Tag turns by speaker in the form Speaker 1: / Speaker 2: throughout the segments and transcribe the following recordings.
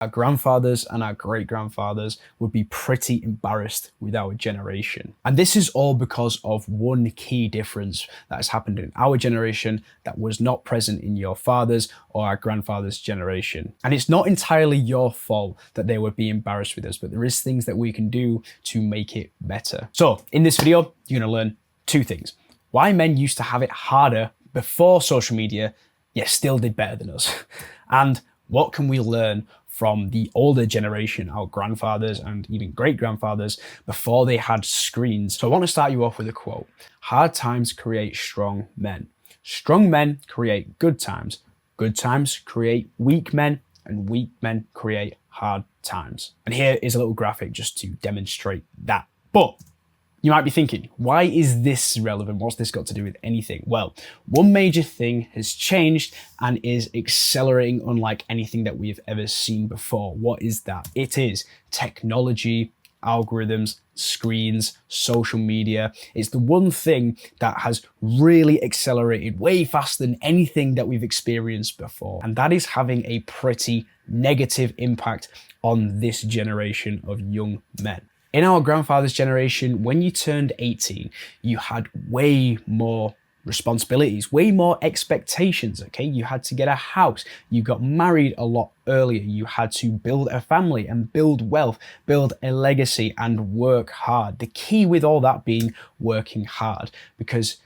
Speaker 1: Our grandfathers and our great grandfathers would be pretty embarrassed with our generation. And this is all because of one key difference that has happened in our generation that was not present in your father's or our grandfather's generation. And it's not entirely your fault that they would be embarrassed with us, but there is things that we can do to make it better. So in this video, you're gonna learn two things. Why men used to have it harder before social media, yet still did better than us. And what can we learn from the older generation, our grandfathers and even great grandfathers, before they had screens. So I want to start you off with a quote. Hard times create strong men. Strong men create good times. Good times create weak men, and weak men create hard times. And here is a little graphic just to demonstrate that. But you might be thinking, why is this relevant? What's this got to do with anything? Well, one major thing has changed and is accelerating unlike anything that we've ever seen before. What is that? It is technology, algorithms, screens, social media. It's the one thing that has really accelerated way faster than anything that we've experienced before. And that is having a pretty negative impact on this generation of young men. In our grandfather's generation, when you turned 18, you had way more responsibilities, way more expectations, okay? You had to get a house, you got married a lot earlier, you had to build a family and build wealth, build a legacy and work hard. The key with all that being working hard, because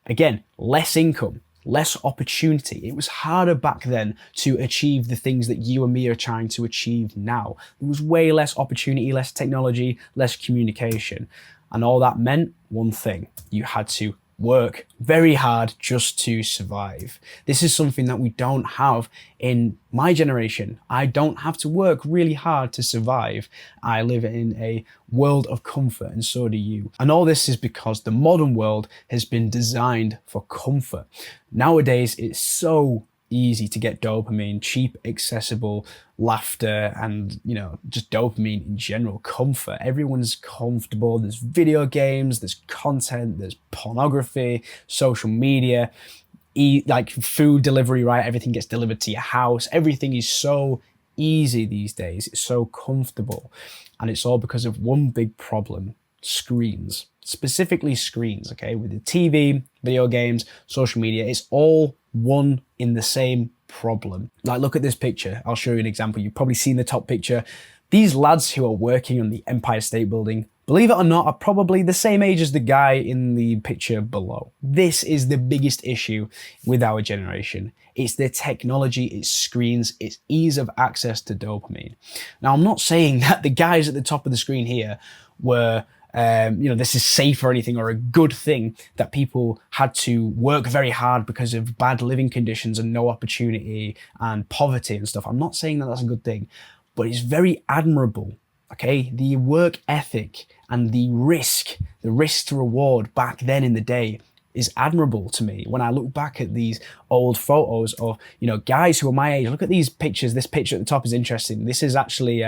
Speaker 1: again, less income, less opportunity. It was harder back then to achieve the things that you and me are trying to achieve now. There was way less opportunity, less technology, less communication. And all that meant one thing: you had to work very hard just to survive. This is something that we don't have in my generation. I don't have to work really hard to survive. I live in a world of comfort, and so do you. And all this is because the modern world has been designed for comfort. Nowadays, it's so easy to get dopamine, cheap, accessible laughter, and just dopamine in general, comfort. Everyone's comfortable. There's video games, there's content, there's pornography, social media, like food delivery, right? Everything gets delivered to your house. Everything is so easy these days. It's so comfortable. And it's all because of one big problem: screens. Specifically screens, okay? With the TV, video games, social media, it's all one in the same problem. Like, look at this picture. I'll show you an example. You've probably seen the top picture. These lads who are working on the Empire State Building, believe it or not, are probably the same age as the guy in the picture below. This is the biggest issue with our generation. It's the technology, it's screens, it's ease of access to dopamine. Now, I'm not saying that the guys at the top of the screen here were this is safe or anything, or a good thing that people had to work very hard because of bad living conditions and no opportunity and poverty and stuff. I'm not saying that that's a good thing, but it's very admirable, okay? The work ethic and the risk to reward back then in the day is admirable to me. When I look back at these old photos of, guys who are my age, look at these pictures. This picture at the top is interesting. This is actually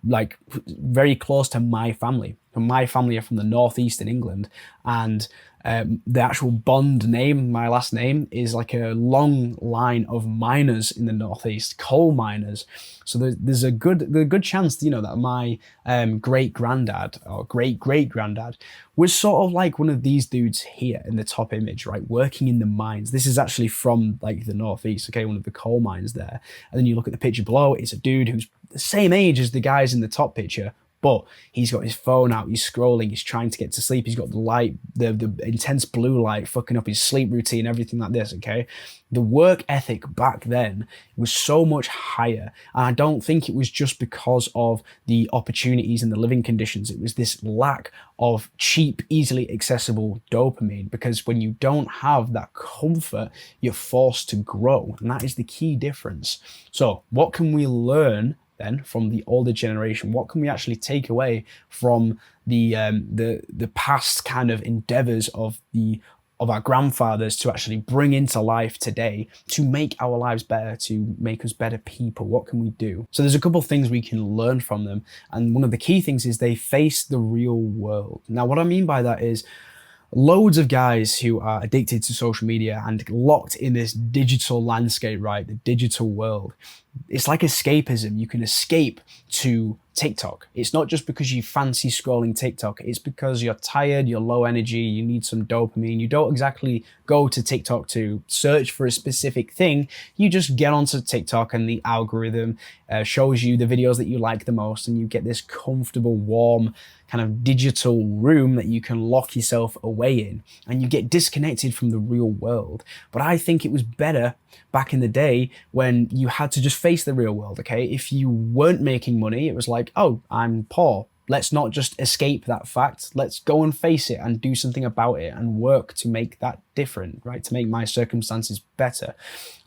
Speaker 1: like very close to my family. My family are from the northeast in England, and the actual Bond name, my last name, is like a long line of miners in the northeast, coal miners. So there's a good chance, that my great granddad or great granddad was sort of like one of these dudes here in the top image, right? Working in the mines. This is actually from like the northeast, okay, one of the coal mines there. And then you look at the picture below, it's a dude who's the same age as the guys in the top picture, but he's got his phone out, he's scrolling, he's trying to get to sleep, he's got the light, the intense blue light fucking up his sleep routine, everything like this, okay? The work ethic back then was so much higher, and I don't think it was just because of the opportunities and the living conditions. It was this lack of cheap, easily accessible dopamine, because when you don't have that comfort, you're forced to grow, and that is the key difference. So what can we learn then from the older generation? What can we actually take away from the past kind of endeavors of our grandfathers to actually bring into life today to make our lives better, to make us better people? What can we do? So there's a couple of things we can learn from them, and one of the key things is they face the real world. Now, what I mean by that is, loads of guys who are addicted to social media and locked in this digital landscape, right? The digital world. It's like escapism. You can escape to TikTok. It's not just because you fancy scrolling TikTok. It's because you're tired, you're low energy, you need some dopamine. You don't exactly go to TikTok to search for a specific thing. You just get onto TikTok and the algorithm shows you the videos that you like the most, and you get this comfortable, warm kind of digital room that you can lock yourself away in, and you get disconnected from the real world. But I think it was better back in the day when you had to just face the real world, okay? If you weren't making money, it was like, oh, I'm poor. Let's not just escape that fact. Let's go and face it and do something about it and work to make that different, right? To make my circumstances better.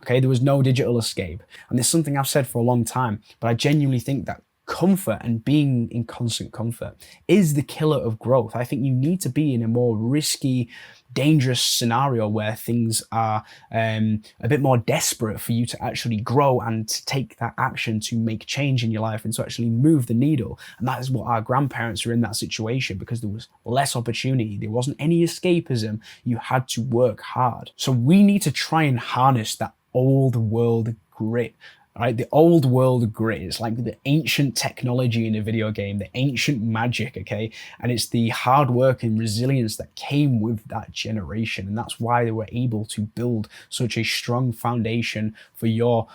Speaker 1: Okay, there was no digital escape. And it's something I've said for a long time, but I genuinely think that comfort and being in constant comfort is the killer of growth. I think you need to be in a more risky, dangerous scenario where things are a bit more desperate for you to actually grow and to take that action to make change in your life and to actually move the needle. And that is what our grandparents were in that situation, because there was less opportunity. There wasn't any escapism. You had to work hard. So we need to try and harness that old world grit. Right, the old world grit. It's like the ancient technology in a video game, the ancient magic, okay? And it's the hard work and resilience that came with that generation. And that's why they were able to build such a strong foundation for your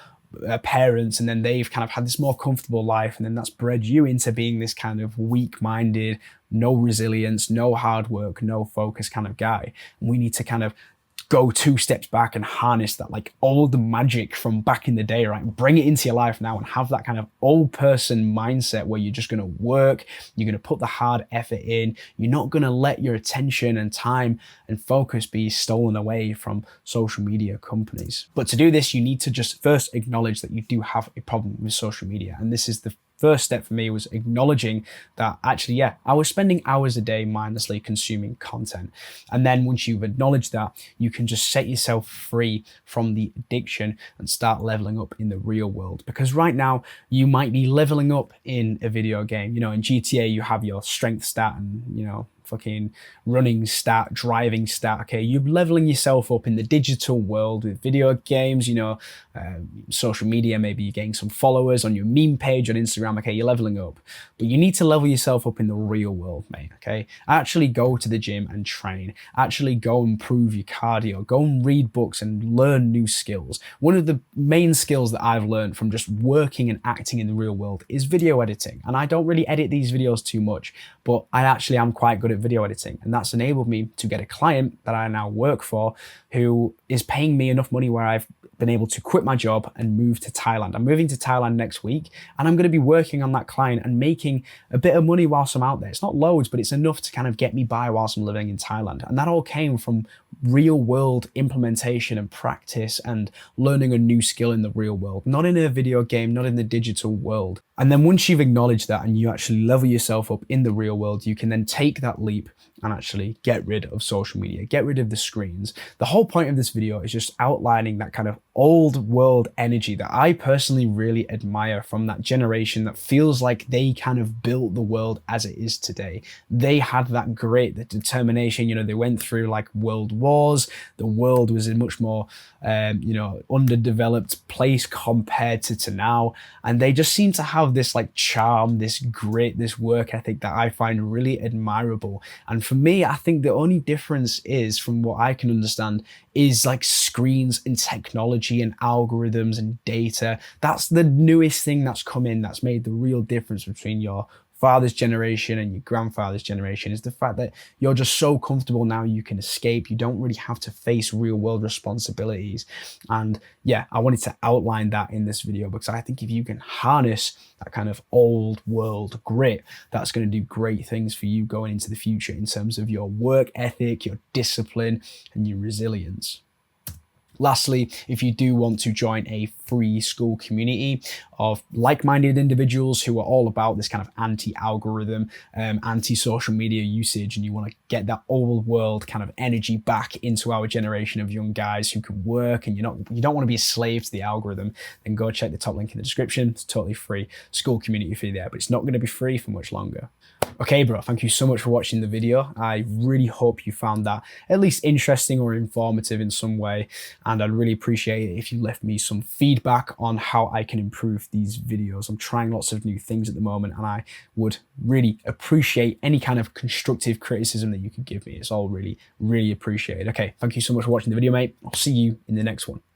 Speaker 1: parents, and then they've kind of had this more comfortable life, and then that's bred you into being this kind of weak-minded, no resilience, no hard work, no focus kind of guy. And we need to kind of go 2 steps back and harness that like old magic from back in the day, right? Bring it into your life now and have that kind of old person mindset where you're just going to work, you're going to put the hard effort in, you're not going to let your attention and time and focus be stolen away from social media companies. But to do this, you need to just first acknowledge that you do have a problem with social media. And this is the first step for me, was acknowledging that actually, yeah, I was spending hours a day mindlessly consuming content. And then once you've acknowledged that, you can just set yourself free from the addiction and start leveling up in the real world. Because right now you might be leveling up in a video game. You know, in GTA, you have your strength stat and, you know, fucking running stat, driving stat. Okay, you're leveling yourself up in the digital world with video games, you know, social media. Maybe you're getting some followers on your meme page on Instagram. Okay, you're leveling up, but you need to level yourself up in the real world, mate. Okay, actually go to the gym and train. Actually go and improve your cardio. Go and read books and learn new skills. One of the main skills that I've learned from just working and acting in the real world is video editing. And I don't really edit these videos too much, but I actually am quite good at video editing, and that's enabled me to get a client that I now work for who is paying me enough money where I've been able to quit my job and move to Thailand. I'm moving to Thailand next week, and I'm going to be working on that client and making a bit of money whilst I'm out there. It's not loads, but it's enough to kind of get me by whilst I'm living in Thailand. And that all came from real world implementation and practice and learning a new skill in the real world, not in a video game, not in the digital world. And then once you've acknowledged that and you actually level yourself up in the real world, you can then take that leap and actually get rid of social media, get rid of the screens. The whole point of this video is just outlining that kind of old world energy that I personally really admire from that generation that feels like they kind of built the world as it is today. They had that grit, the determination, you know, they went through like world wars. The world was a much more, underdeveloped place compared to now. And they just seem to have this like charm, this grit, this work ethic that I find really admirable. And for me, I think the only difference is, from what I can understand, is like screens and technology and algorithms and data. That's the newest thing that's come in that's made the real difference between your father's generation and your grandfather's generation, is the fact that you're just so comfortable now you can escape. You don't really have to face real world responsibilities. And yeah, I wanted to outline that in this video because I think if you can harness that kind of old world grit, that's going to do great things for you going into the future in terms of your work ethic, your discipline, and your resilience. Lastly, if you do want to join a free school community of like-minded individuals who are all about this kind of anti-algorithm, anti-social media usage, and you want to get that old world kind of energy back into our generation of young guys who can work, and you don't want to be a slave to the algorithm, then go check the top link in the description. It's totally free school community for you there, but it's not going to be free for much longer. Okay, bro, thank you so much for watching the video. I really hope you found that at least interesting or informative in some way, and I'd really appreciate it if you left me some feedback on how I can improve these videos. I'm trying lots of new things at the moment, and I would really appreciate any kind of constructive criticism that you could give me. It's all really, really appreciated. Okay, thank you so much for watching the video, mate. I'll see you in the next one.